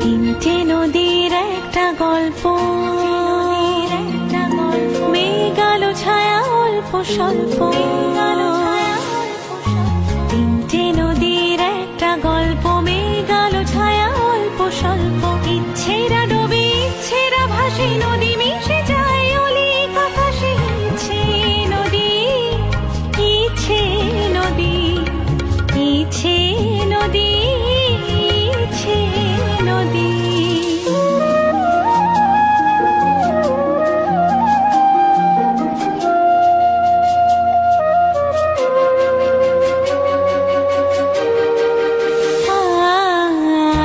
তিনটে নদীর একটা গল্প, মেঘ আলো ছায়া অল্প স্বল্প। তিনটে নদীর একটা গল্প, মেঘ আলো ছায়া অল্প স্বল্প। ইচ্ছেরা ডোবে ইচ্ছেরা ভাসে, নদী মিশে যায় অলিক আকাশে। ইচ্ছে নদী, ইচ্ছে নদী, ইচ্ছে নদী, ইচ্ছে নদী।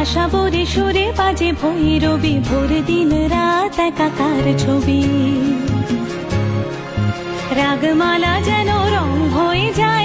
আশাবরে সুরে বাজে ভৈরবী, ভোর দিন রাত একাকার ছবি। রাগমালা যেন রং হয়ে যায়